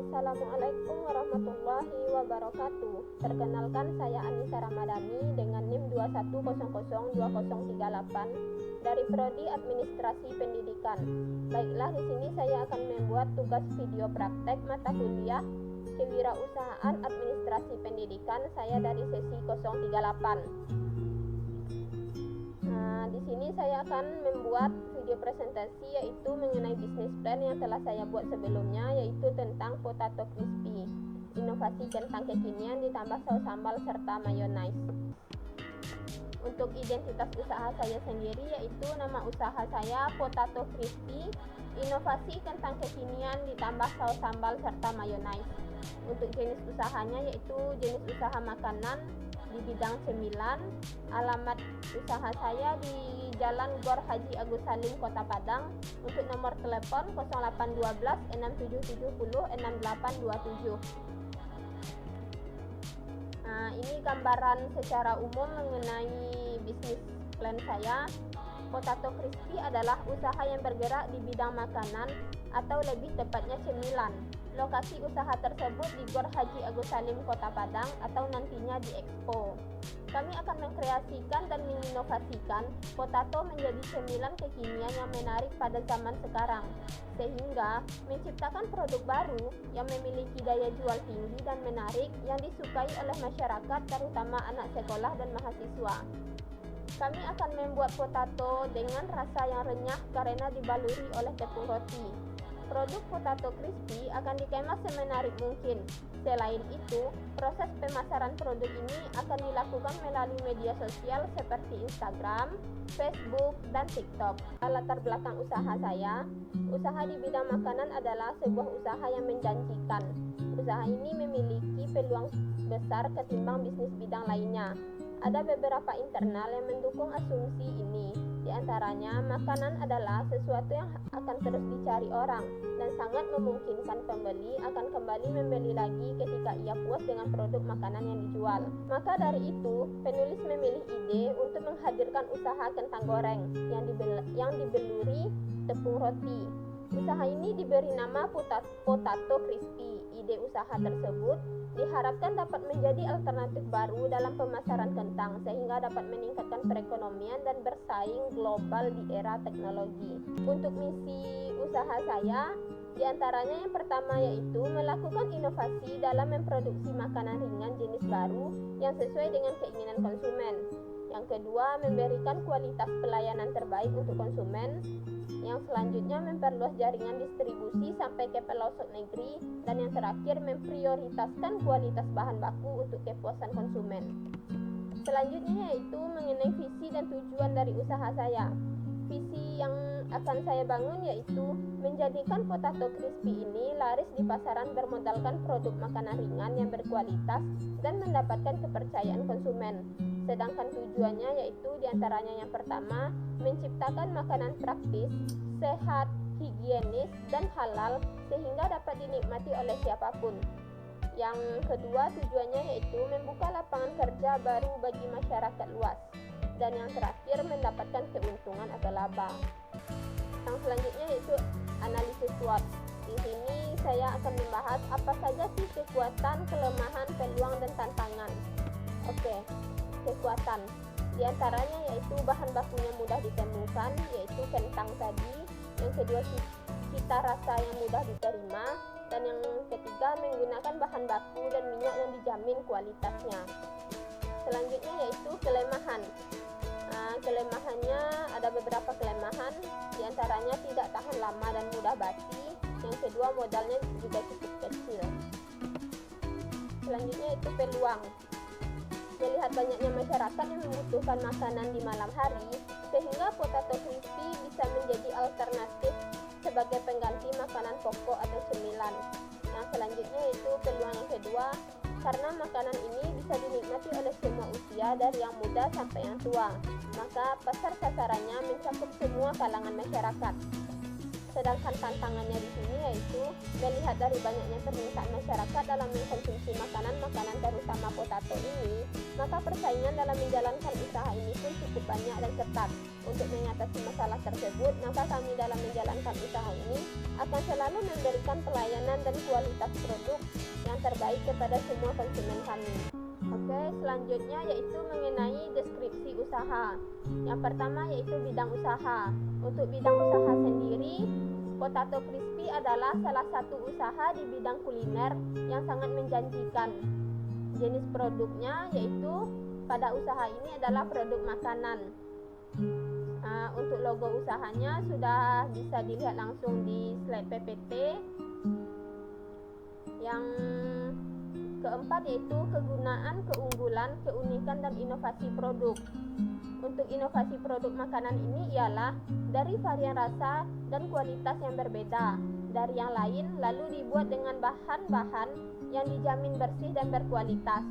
Assalamualaikum warahmatullahi wabarakatuh. Perkenalkan, saya Anissa Ramadhani dengan NIM 21002038 dari Prodi Administrasi Pendidikan. Baiklah, di sini saya akan membuat tugas video praktek mata kuliah Kewirausahaan Administrasi Pendidikan saya dari sesi 038. Di sini saya akan membuat video presentasi yaitu mengenai bisnis plan yang telah saya buat sebelumnya, yaitu tentang potato crispy, inovasi kentang kekinian ditambah saus sambal serta mayonnaise. Untuk identitas usaha saya sendiri yaitu nama usaha saya Potato Crispy, inovasi kentang kekinian ditambah saus sambal serta mayonnaise. Untuk jenis usahanya yaitu jenis usaha makanan di bidang cemilan. Alamat usaha saya di Jalan Gor Haji Agus Salim, Kota Padang. Untuk nomor telepon 0812 6770 6827. Ini gambaran secara umum mengenai bisnis plan saya. Potato Crispy adalah usaha yang bergerak di bidang makanan atau lebih tepatnya cemilan. Lokasi usaha tersebut di Gor Haji Agus Salim, Kota Padang, atau nantinya di Expo. Kami akan mengkreasikan dan menginovasikan potato menjadi cemilan kekinian yang menarik pada zaman sekarang, sehingga menciptakan produk baru yang memiliki daya jual tinggi dan menarik yang disukai oleh masyarakat, terutama anak sekolah dan mahasiswa. Kami akan membuat potato dengan rasa yang renyah karena dibaluri oleh tepung roti. Produk Potato Crispy akan dikemas semenarik mungkin. Selain itu, proses pemasaran produk ini akan dilakukan melalui media sosial seperti Instagram, Facebook, dan TikTok. Latar belakang usaha saya, usaha di bidang makanan adalah sebuah usaha yang menjanjikan. Usaha ini memiliki peluang besar ketimbang bisnis bidang lainnya. Ada beberapa internal yang mendukung asumsi ini. Di antaranya, makanan adalah sesuatu yang akan terus dicari orang dan sangat memungkinkan pembeli akan kembali membeli lagi ketika ia puas dengan produk makanan yang dijual. Maka dari itu, penulis memilih ide untuk menghadirkan usaha kentang goreng yang dibeluri tepung roti. Usaha ini diberi nama Potato Crispy. Ide usaha tersebut diharapkan dapat menjadi alternatif baru dalam pemasaran kentang sehingga dapat meningkatkan perekonomian dan bersaing global di era teknologi. Untuk misi usaha saya, diantaranya yang pertama yaitu melakukan inovasi dalam memproduksi makanan ringan jenis baru yang sesuai dengan keinginan konsumen. Yang kedua, memberikan kualitas pelayanan terbaik untuk konsumen. Yang selanjutnya, memperluas jaringan distribusi sampai ke pelosok negeri. Dan yang terakhir, memprioritaskan kualitas bahan baku untuk kepuasan konsumen. Selanjutnya yaitu mengenai visi dan tujuan dari usaha saya. Visi yang akan saya bangun yaitu menjadikan Potato Crispy ini laris di pasaran bermodalkan produk makanan ringan yang berkualitas dan mendapatkan kepercayaan konsumen. Sedangkan tujuannya yaitu diantaranya yang pertama, menciptakan makanan praktis, sehat, higienis, dan halal sehingga dapat dinikmati oleh siapapun. Yang kedua tujuannya yaitu membuka lapangan kerja baru bagi masyarakat luas. Dan yang terakhir mendapatkan keuntungan atau laba. Yang selanjutnya yaitu analisis SWOT. Di sini saya akan membahas apa saja sih kekuatan, kelemahan, peluang, dan tantangan. Oke, kekuatan. Di antaranya yaitu bahan bakunya mudah ditemukan, yaitu kentang tadi. Yang kedua cita rasa yang mudah diterima. Dan yang ketiga menggunakan bahan baku dan minyak yang dijamin kualitasnya. Selanjutnya yaitu kelemahan. Kelemahannya ada beberapa kelemahan, diantaranya tidak tahan lama dan mudah basi. Yang kedua modalnya juga cukup kecil. Selanjutnya itu peluang. Melihat banyaknya masyarakat yang membutuhkan makanan di malam hari, sehingga Potato Crispy bisa menjadi alternatif sebagai pengganti makanan pokok atau cemilan. Yang selanjutnya itu peluang yang kedua, karena makanan ini bisa dinikmati oleh semua usia dari yang muda sampai yang tua, maka pasar sasarannya mencakup semua kalangan masyarakat. Sedangkan tantangannya di sini yaitu melihat dari banyaknya permintaan masyarakat dalam mengkonsumsi makanan-makanan terutama potato ini, maka persaingan dalam menjalankan usaha ini pun cukup banyak dan ketat. Untuk mengatasi masalah tersebut, maka kami dalam menjalankan usaha ini akan selalu memberikan pelayanan dan kualitas produk yang terbaik kepada semua konsumen kami. Oke, selanjutnya yaitu mengenai deskripsi usaha. Yang pertama yaitu bidang usaha. Untuk bidang usaha sendiri, Potato Crispy adalah salah satu usaha di bidang kuliner yang sangat menjanjikan. Jenis produknya yaitu pada usaha ini adalah produk makanan. Untuk logo usahanya sudah bisa dilihat langsung di slide PPT. Yang keempat yaitu kegunaan, keunggulan, keunikan, dan inovasi produk. Untuk inovasi produk makanan ini ialah dari varian rasa dan kualitas yang berbeda dari yang lain, lalu dibuat dengan bahan-bahan yang dijamin bersih dan berkualitas.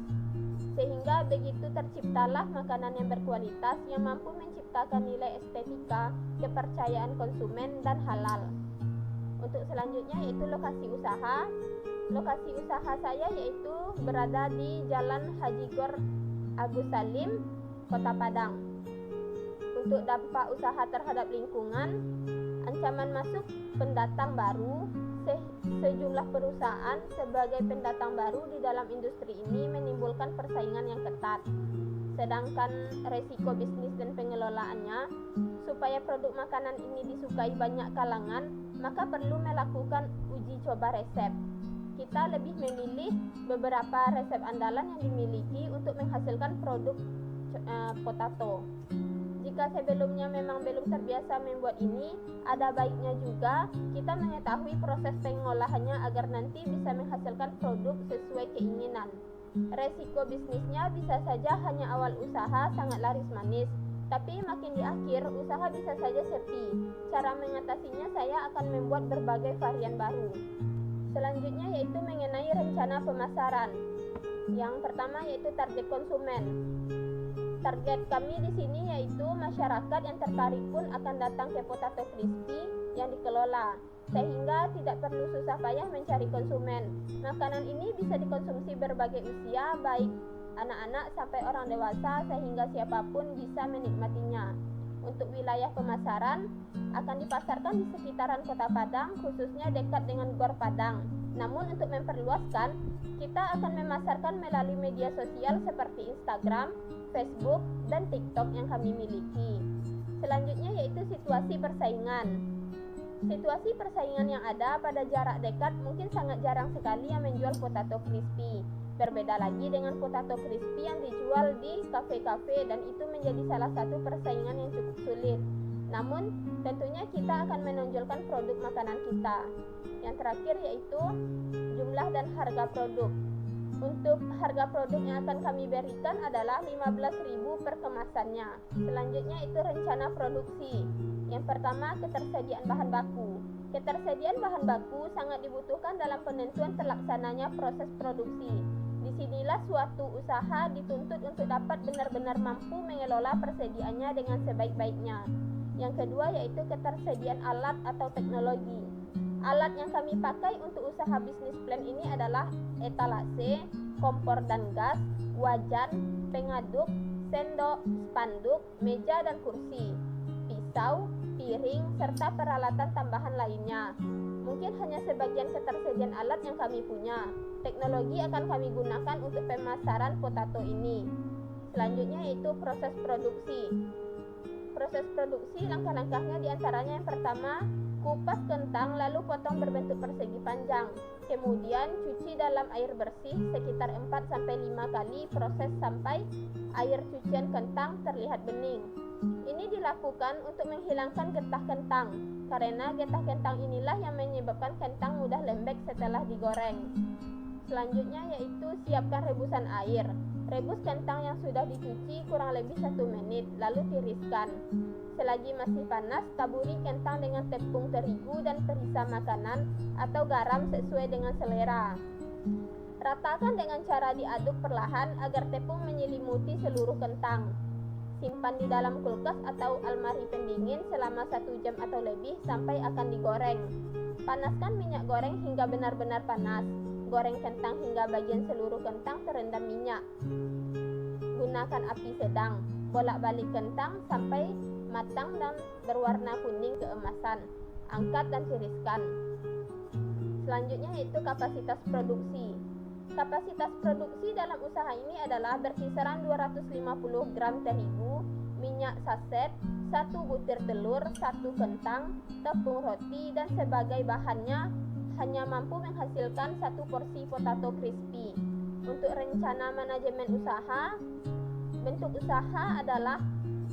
Sehingga begitu terciptalah makanan yang berkualitas yang mampu menciptakan nilai estetika, kepercayaan konsumen, dan halal. Untuk selanjutnya yaitu lokasi usaha. Lokasi usaha saya yaitu berada di Jalan Haji Gor Agus Salim, Kota Padang. Untuk dampak usaha terhadap lingkungan, ancaman masuk pendatang baru. Sejumlah perusahaan sebagai pendatang baru di dalam industri ini menimbulkan persaingan yang ketat. Sedangkan resiko bisnis dan pengelolaannya, supaya produk makanan ini disukai banyak kalangan, maka perlu melakukan uji coba resep. Kita lebih memilih beberapa resep andalan yang dimiliki untuk menghasilkan produk potato. Jika sebelumnya memang belum terbiasa membuat ini, ada baiknya juga kita mengetahui proses pengolahannya agar nanti bisa menghasilkan produk sesuai keinginan. Resiko bisnisnya bisa saja hanya awal usaha sangat laris manis, tapi makin di akhir usaha bisa saja sepi. Cara mengatasinya saya akan membuat berbagai varian baru. Selanjutnya yaitu mengenai rencana pemasaran. Yang pertama yaitu target konsumen. Target kami di sini yaitu masyarakat yang tertarik pun akan datang ke Potato Crispy yang dikelola, sehingga tidak perlu susah payah mencari konsumen. Makanan ini bisa dikonsumsi berbagai usia, baik anak-anak sampai orang dewasa, sehingga siapapun bisa menikmatinya. Untuk wilayah pemasaran akan dipasarkan di sekitaran Kota Padang, khususnya dekat dengan Gor Padang. Namun untuk memperluaskan, kita akan memasarkan melalui media sosial seperti Instagram, Facebook, dan TikTok yang kami miliki. Selanjutnya yaitu situasi persaingan. Situasi persaingan yang ada pada jarak dekat mungkin sangat jarang sekali yang menjual Potato Crispy. Berbeda lagi dengan Potato Crispy yang dijual di kafe-kafe, dan itu menjadi salah satu persaingan yang cukup sulit. Namun tentunya kita akan menonjolkan produk makanan kita. Yang terakhir yaitu jumlah dan harga produk. Untuk harga produk yang akan kami berikan adalah 15.000 per kemasannya. Selanjutnya itu rencana produksi. Yang pertama, ketersediaan bahan baku. Ketersediaan bahan baku sangat dibutuhkan dalam penentuan terlaksananya proses produksi. Disinilah suatu usaha dituntut untuk dapat benar-benar mampu mengelola persediaannya dengan sebaik-baiknya. Yang kedua yaitu ketersediaan alat atau teknologi. Alat yang kami pakai untuk usaha bisnis plan ini adalah etalase, kompor dan gas, wajan, pengaduk, sendok, spanduk, meja dan kursi, pisau, piring, serta peralatan tambahan lainnya. Mungkin hanya sebagian ketersediaan alat yang kami punya. Teknologi akan kami gunakan untuk pemasaran potato ini. Selanjutnya yaitu proses produksi. Proses produksi langkah-langkahnya diantaranya yang pertama, kupas kentang lalu potong berbentuk persegi panjang. Kemudian cuci dalam air bersih sekitar 4-5 kali proses sampai air cucian kentang terlihat bening. Ini dilakukan untuk menghilangkan getah kentang, karena getah kentang inilah yang menyebabkan kentang mudah lembek setelah digoreng. Selanjutnya yaitu siapkan rebusan air. Rebus kentang yang sudah dicuci kurang lebih 1 menit, lalu tiriskan. Selagi masih panas, taburi kentang dengan tepung terigu dan perisa makanan atau garam sesuai dengan selera. Ratakan dengan cara diaduk perlahan agar tepung menyelimuti seluruh kentang. Simpan di dalam kulkas atau almari pendingin selama 1 jam atau lebih sampai akan digoreng. Panaskan minyak goreng hingga benar-benar panas. Goreng kentang hingga bagian seluruh kentang terendam minyak. Gunakan api sedang. Bolak-balik kentang sampai matang dan berwarna kuning keemasan. Angkat dan tiriskan. Selanjutnya yaitu kapasitas produksi. Kapasitas produksi dalam usaha ini adalah berkisaran 250 gram terigu, minyak saset, 1 butir telur, 1 kentang, tepung roti, dan sebagai bahannya hanya mampu menghasilkan 1 porsi potato crispy. Untuk rencana manajemen usaha, bentuk usaha adalah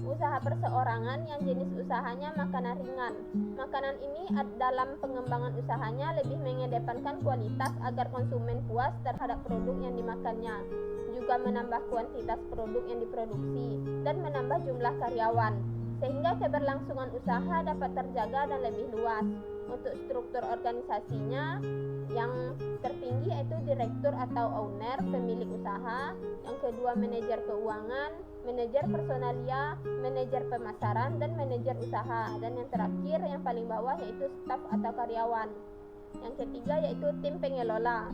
usaha perseorangan yang jenis usahanya makanan ringan. Makanan ini dalam pengembangan usahanya lebih mengedepankan kualitas agar konsumen puas terhadap produk yang dimakannya, juga menambah kuantitas produk yang diproduksi dan menambah jumlah karyawan, sehingga keberlangsungan usaha dapat terjaga dan lebih luas. Untuk struktur organisasinya, yang tertinggi yaitu direktur atau owner, pemilik usaha. Yang kedua manajer keuangan, manajer personalia, manajer pemasaran, dan manajer usaha. Dan yang terakhir yang paling bawah yaitu staf atau karyawan. Yang ketiga yaitu tim pengelola.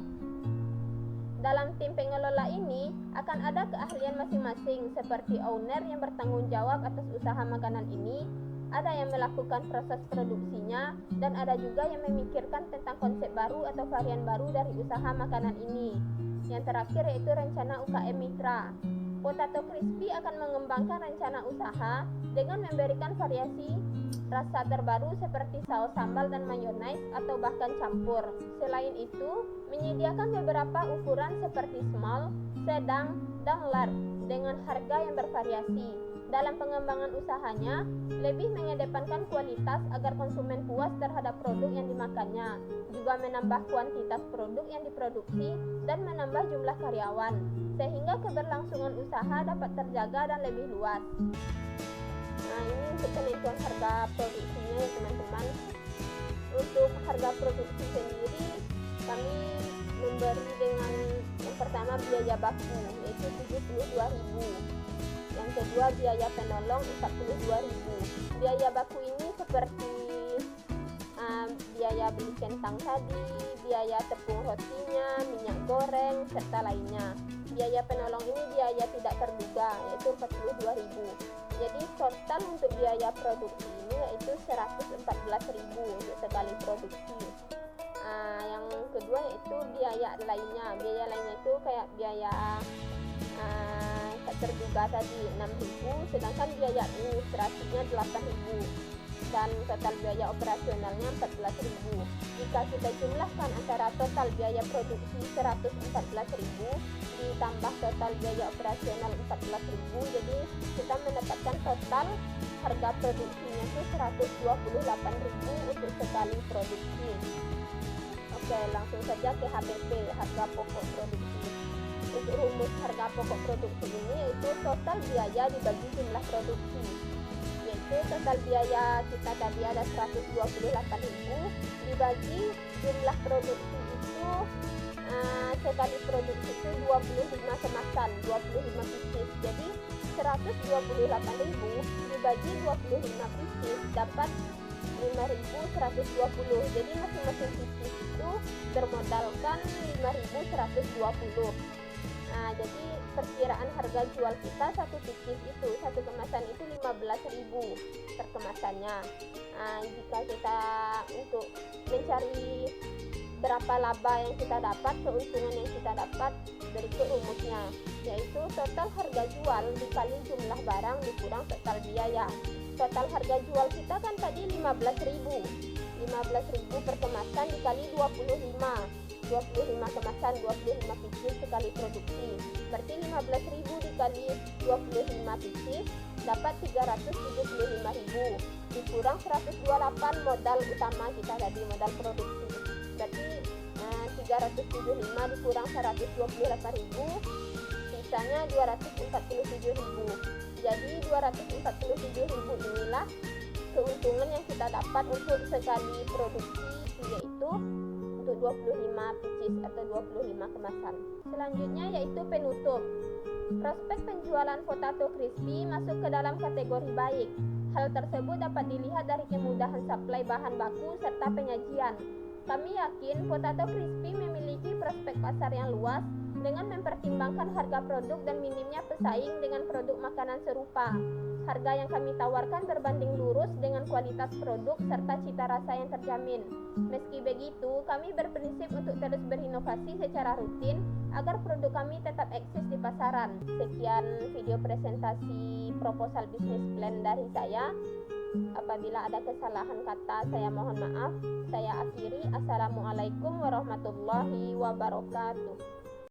Dalam tim pengelola ini akan ada keahlian masing-masing, seperti owner yang bertanggung jawab atas usaha makanan ini, ada yang melakukan proses produksinya, dan ada juga yang memikirkan tentang konsep baru atau varian baru dari usaha makanan ini. Yang terakhir yaitu rencana UKM Mitra. Potato Crispy akan mengembangkan rencana usaha dengan memberikan variasi rasa terbaru seperti saus sambal dan mayonnaise atau bahkan campur. Selain itu, menyediakan beberapa ukuran seperti small, sedang, dan large dengan harga yang bervariasi. Dalam pengembangan usahanya, lebih mengedepankan kualitas agar konsumen puas terhadap produk yang dimakannya, juga menambah kuantitas produk yang diproduksi dan menambah jumlah karyawan, sehingga keberlangsungan usaha dapat terjaga dan lebih luas. Nah, ini untuk penentuan harga produksinya ya teman-teman. Untuk harga produksi sendiri, kami memberi dengan yang pertama biaya baku, yaitu 72.000. Yang kedua biaya penolong 42.000. Biaya baku ini seperti biaya beli kentang tadi, biaya tepung rotinya, minyak goreng, serta lainnya. Biaya penolong ini biaya tidak terduga, yaitu 42.000. Jadi total untuk biaya produksi ini yaitu 114.000 untuk sekali produksi. Yang kedua yaitu biaya lainnya. Biaya lainnya itu kayak biaya terduga tadi 6.000, sedangkan biaya administrasinya 8.000, dan total biaya operasionalnya 14.000. Jika kita jumlahkan antara total biaya produksi 114.000 ditambah total biaya operasional 14.000, jadi kita mendapatkan total harga produksinya itu 128.000 untuk sekali produksi. Oke, langsung saja ke HPP, harga pokok produksi. Untuk rumus harga pokok produksi ini yaitu total biaya dibagi jumlah produksi, yaitu total biaya kita tadi ada 128.000 dibagi jumlah produksi itu sekali produksi itu 25 kemasan, 25 pieces. Jadi 128.000 dibagi 25 pieces dapat 5.120. Jadi masing-masing pieces itu bermodalkan 5.120. Nah, jadi perkiraan harga jual kita satu pieces itu, satu kemasan itu 15.000 per kemasannya. Nah, jika kita untuk mencari berapa laba yang kita dapat, keuntungan yang kita dapat, berikut rumusnya, yaitu total harga jual dikali jumlah barang dikurang total biaya. Total harga jual kita kan tadi 15.000. 15.000 per kemasan dikali 25 kemasan, 25 pieces sekali produksi, berarti 15.000 dikali 25 pieces dapat 375.000, dikurang 128 modal utama kita tadi, modal produksi, berarti 375 dikurang 128.000, sisanya 247.000. Jadi 247.000 inilah keuntungan yang kita dapat untuk sekali produksi, yaitu untuk 25 pieces atau 25 kemasan. Selanjutnya yaitu penutup. Prospek penjualan potato crispy masuk ke dalam kategori baik. Hal tersebut dapat dilihat dari kemudahan suplai bahan baku serta penyajian. Kami yakin potato crispy memiliki prospek pasar yang luas dengan mempertimbangkan harga produk dan minimnya pesaing dengan produk makanan serupa. Harga yang kami tawarkan berbanding lurus dengan kualitas produk serta cita rasa yang terjamin. Meski begitu, kami berprinsip untuk terus berinovasi secara rutin agar produk kami tetap eksis di pasaran. Sekian video presentasi proposal bisnis plan dari saya. Apabila ada kesalahan kata, saya mohon maaf. Saya akhiri. Assalamualaikum warahmatullahi wabarakatuh.